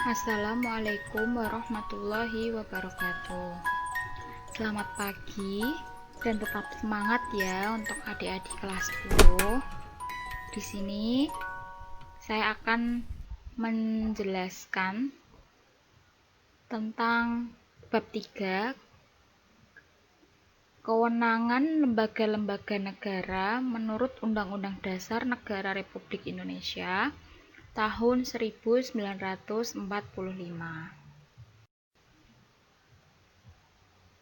Assalamualaikum warahmatullahi wabarakatuh. Selamat pagi dan tetap semangat ya untuk adik-adik kelas 10. Di sini saya akan menjelaskan tentang bab 3, kewenangan lembaga-lembaga negara menurut Undang-Undang Dasar Negara Republik Indonesia tahun 1945.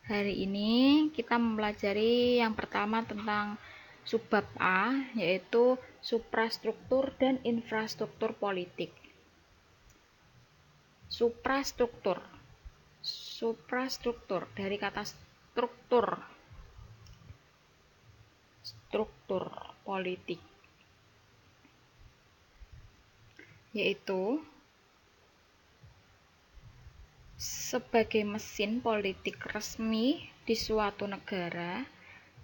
Hari ini kita mempelajari yang pertama tentang subbab A, yaitu suprastruktur dan infrastruktur politik. Suprastruktur dari kata struktur politik, yaitu sebagai mesin politik resmi di suatu negara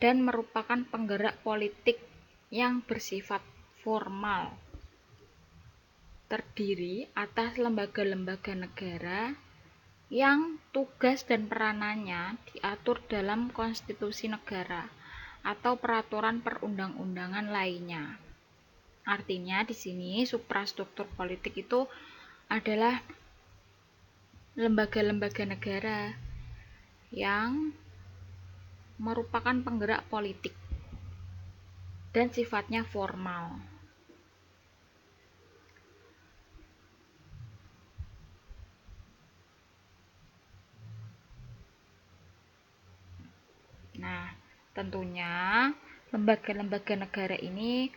dan merupakan penggerak politik yang bersifat formal, terdiri atas lembaga-lembaga negara yang tugas dan peranannya diatur dalam konstitusi negara atau peraturan perundang-undangan lainnya. Artinya di sini suprastruktur politik itu adalah lembaga-lembaga negara yang merupakan penggerak politik dan sifatnya formal. Nah, tentunya lembaga-lembaga negara ini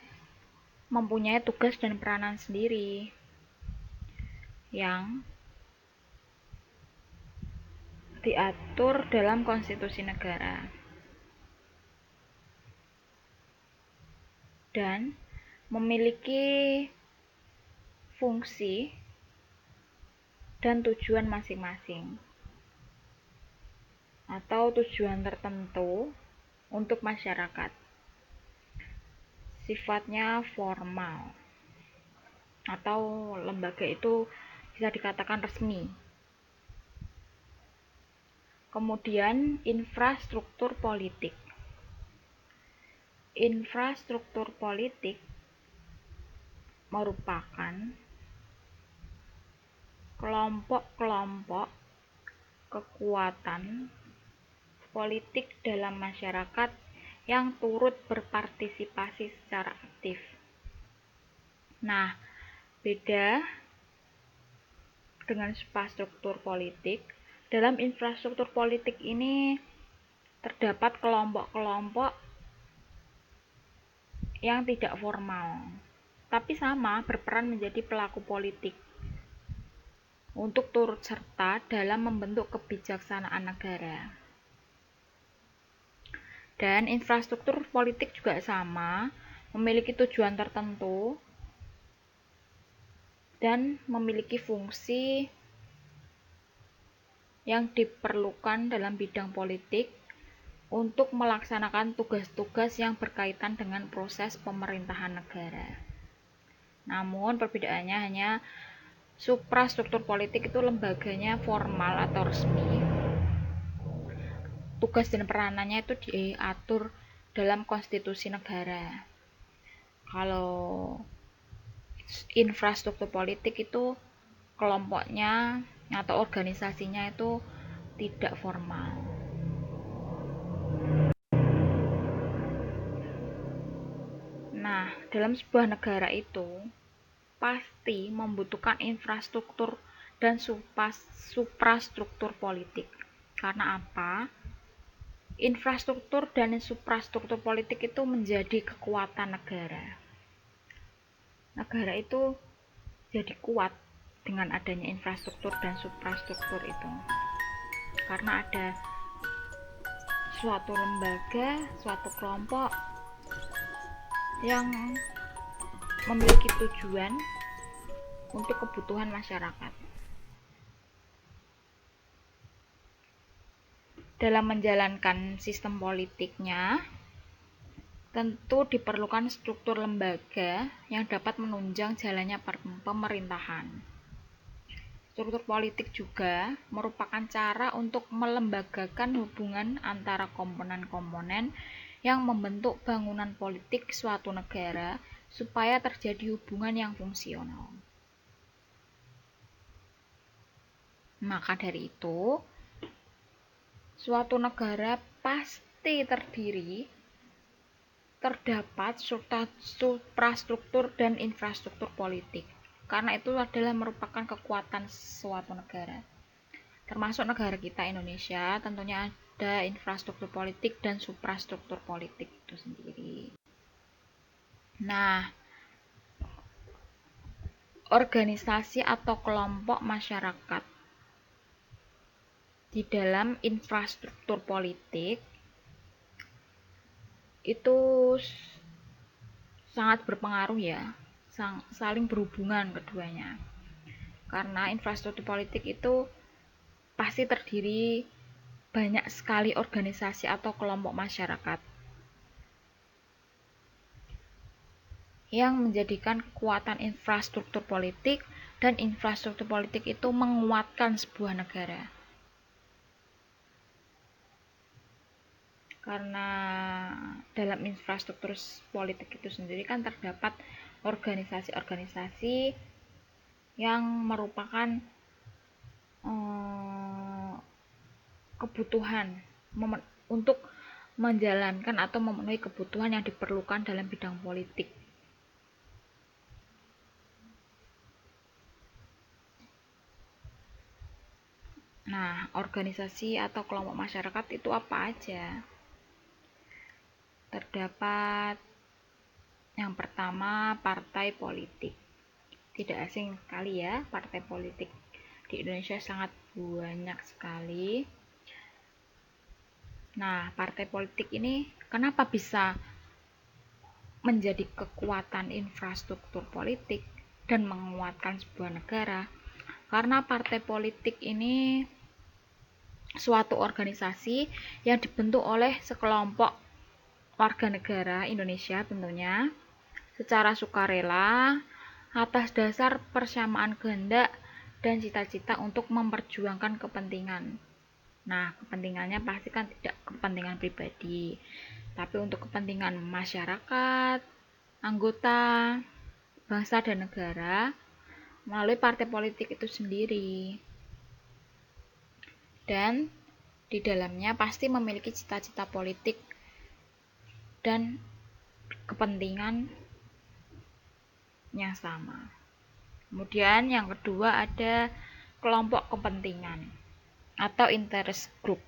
mempunyai tugas dan peranan sendiri yang diatur dalam konstitusi negara dan memiliki fungsi dan tujuan masing-masing atau tujuan tertentu untuk masyarakat. Sifatnya formal atau lembaga itu bisa dikatakan resmi. Kemudian infrastruktur politik. Infrastruktur politik merupakan kelompok-kelompok kekuatan politik dalam masyarakat yang turut berpartisipasi secara aktif. Nah, beda dengan suprastruktur politik, dalam infrastruktur politik ini terdapat kelompok-kelompok yang tidak formal, tapi sama berperan menjadi pelaku politik untuk turut serta dalam membentuk kebijaksanaan negara. Dan infrastruktur politik juga sama, memiliki tujuan tertentu dan memiliki fungsi yang diperlukan dalam bidang politik untuk melaksanakan tugas-tugas yang berkaitan dengan proses pemerintahan negara. Namun perbedaannya hanya suprastruktur politik itu lembaganya formal atau resmi. Tugas dan peranannya itu diatur dalam konstitusi negara. Kalau infrastruktur politik itu kelompoknya atau organisasinya itu tidak formal. Nah, dalam sebuah negara itu pasti membutuhkan infrastruktur dan suprastruktur politik. Karena apa? Infrastruktur dan suprastruktur politik itu menjadi kekuatan negara. Negara itu jadi kuat dengan adanya infrastruktur dan suprastruktur itu. Karena ada suatu lembaga, suatu kelompok yang memiliki tujuan untuk kebutuhan masyarakat. Dalam menjalankan sistem politiknya, tentu diperlukan struktur lembaga yang dapat menunjang jalannya pemerintahan. Struktur politik juga merupakan cara untuk melembagakan hubungan antara komponen-komponen yang membentuk bangunan politik suatu negara supaya terjadi hubungan yang fungsional. Maka dari itu, suatu negara pasti terdapat suprastruktur dan infrastruktur politik. Karena itu adalah merupakan kekuatan suatu negara. Termasuk negara kita Indonesia, tentunya ada infrastruktur politik dan suprastruktur politik itu sendiri. Nah, organisasi atau kelompok masyarakat di dalam infrastruktur politik itu sangat berpengaruh ya, saling berhubungan keduanya. Karena infrastruktur politik itu pasti terdiri banyak sekali organisasi atau kelompok masyarakat yang menjadikan kekuatan infrastruktur politik, dan infrastruktur politik itu menguatkan sebuah negara. Karena dalam infrastruktur politik itu sendiri kan terdapat organisasi-organisasi yang merupakan kebutuhan untuk menjalankan atau memenuhi kebutuhan yang diperlukan dalam bidang politik. Nah, organisasi atau kelompok masyarakat itu apa aja? Terdapat yang pertama, partai politik. Tidak asing sekali ya, partai politik di Indonesia sangat banyak sekali. Nah, partai politik ini kenapa bisa menjadi kekuatan infrastruktur politik dan menguatkan sebuah negara? Karena partai politik ini suatu organisasi yang dibentuk oleh sekelompok warga negara Indonesia tentunya secara sukarela atas dasar persamaan kehendak dan cita-cita untuk memperjuangkan kepentingan. Nah, kepentingannya pasti kan tidak kepentingan pribadi, tapi untuk kepentingan masyarakat, anggota, bangsa dan negara melalui partai politik itu sendiri. Dan di dalamnya pasti memiliki cita-cita politik dan kepentingan yang sama. Kemudian yang kedua ada kelompok kepentingan atau interest group,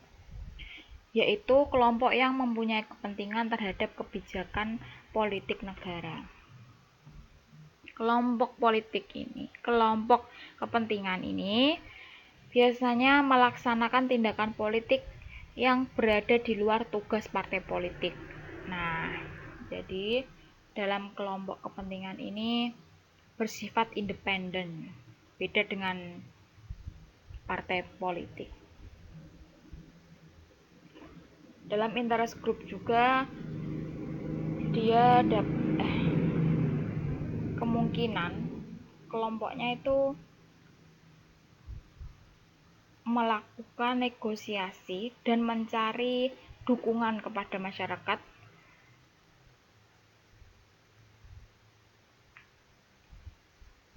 yaitu kelompok yang mempunyai kepentingan terhadap kebijakan politik negara. Kelompok kepentingan ini biasanya melaksanakan tindakan politik yang berada di luar tugas partai politik. Nah, jadi dalam kelompok kepentingan ini bersifat independen, beda dengan partai politik. Dalam interest group juga dia kemungkinan kelompoknya itu melakukan negosiasi dan mencari dukungan kepada masyarakat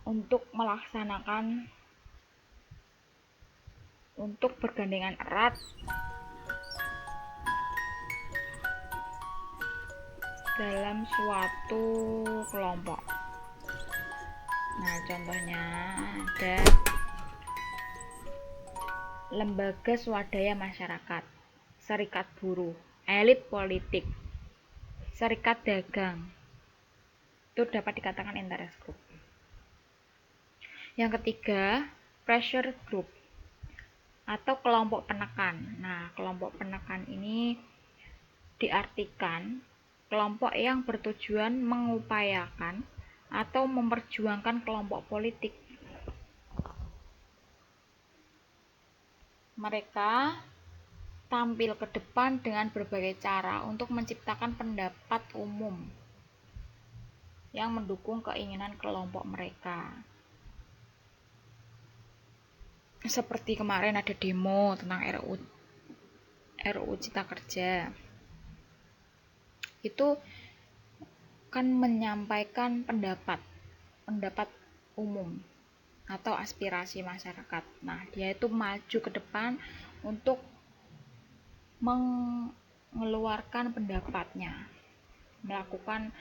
untuk bergandengan erat dalam suatu kelompok. Nah, contohnya ada lembaga swadaya masyarakat, serikat buruh, elit politik, serikat dagang. Itu dapat dikatakan interest group. Yang ketiga, pressure group atau kelompok penekan. Nah, kelompok penekan ini diartikan kelompok yang bertujuan mengupayakan atau memperjuangkan kelompok politik. Mereka tampil ke depan dengan berbagai cara untuk menciptakan pendapat umum yang mendukung keinginan kelompok mereka. seperti kemarin ada demo tentang RUU Cipta Kerja, itu kan menyampaikan pendapat umum atau aspirasi masyarakat. Nah, dia itu maju ke depan untuk mengeluarkan pendapatnya, melakukan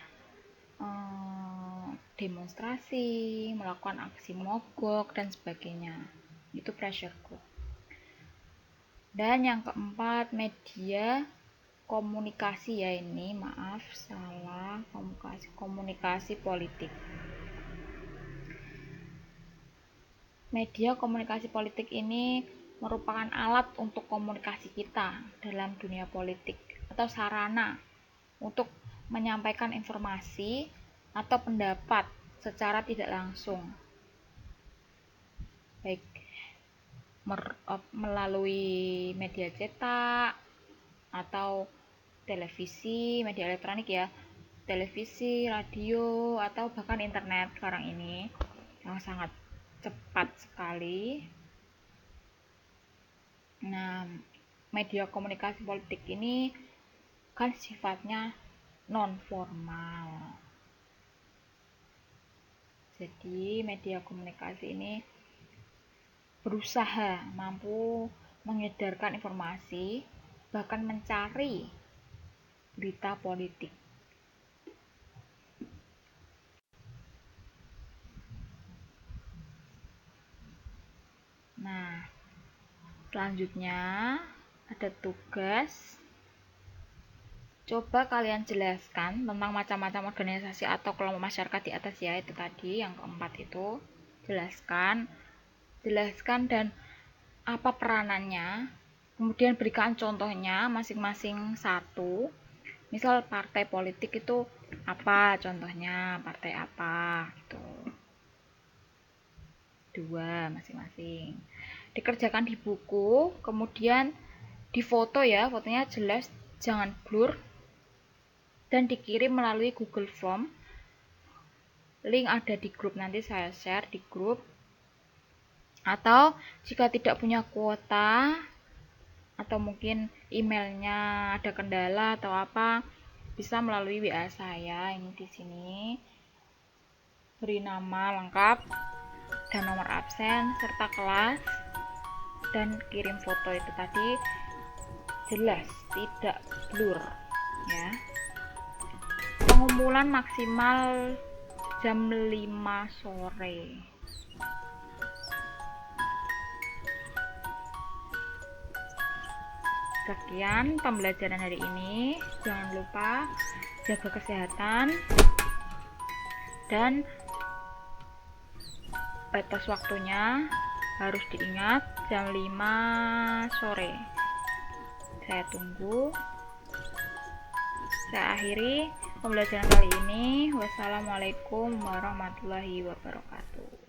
demonstrasi, melakukan aksi mogok dan sebagainya. Itu pressure group. Dan yang keempat, media komunikasi, ya ini maaf salah, komunikasi politik. Media komunikasi politik ini merupakan alat untuk komunikasi kita dalam dunia politik atau sarana untuk menyampaikan informasi atau pendapat secara tidak langsung, baik melalui media cetak atau televisi, media elektronik ya, televisi, radio, atau bahkan internet sekarang ini yang sangat cepat sekali. Nah, media komunikasi politik ini kan sifatnya non formal. Jadi media komunikasi ini berusaha mampu mengedarkan informasi, bahkan mencari berita politik. Nah, selanjutnya ada tugas. Coba kalian jelaskan tentang macam-macam organisasi atau kelompok masyarakat di atas ya, itu tadi yang keempat itu. Jelaskan dan apa peranannya. Kemudian berikan contohnya masing-masing satu. Misal partai politik itu apa contohnya, partai apa gitu. 2 masing-masing. Dikerjakan di buku, kemudian difoto ya, fotonya jelas, jangan blur, dan dikirim melalui Google Form. Link ada di grup, nanti saya share di grup. Atau jika tidak punya kuota atau mungkin emailnya ada kendala atau apa, bisa melalui WA saya ini di sini. Beri nama lengkap dan nomor absen serta kelas dan kirim foto itu tadi jelas, tidak blur ya. Pengumpulan maksimal jam 5 sore. Sekian pembelajaran hari ini. Jangan lupa jaga kesehatan dan batas waktunya harus diingat jam 5 sore. Saya tunggu. Saya akhiri pembelajaran kali ini. Wassalamualaikum warahmatullahi wabarakatuh.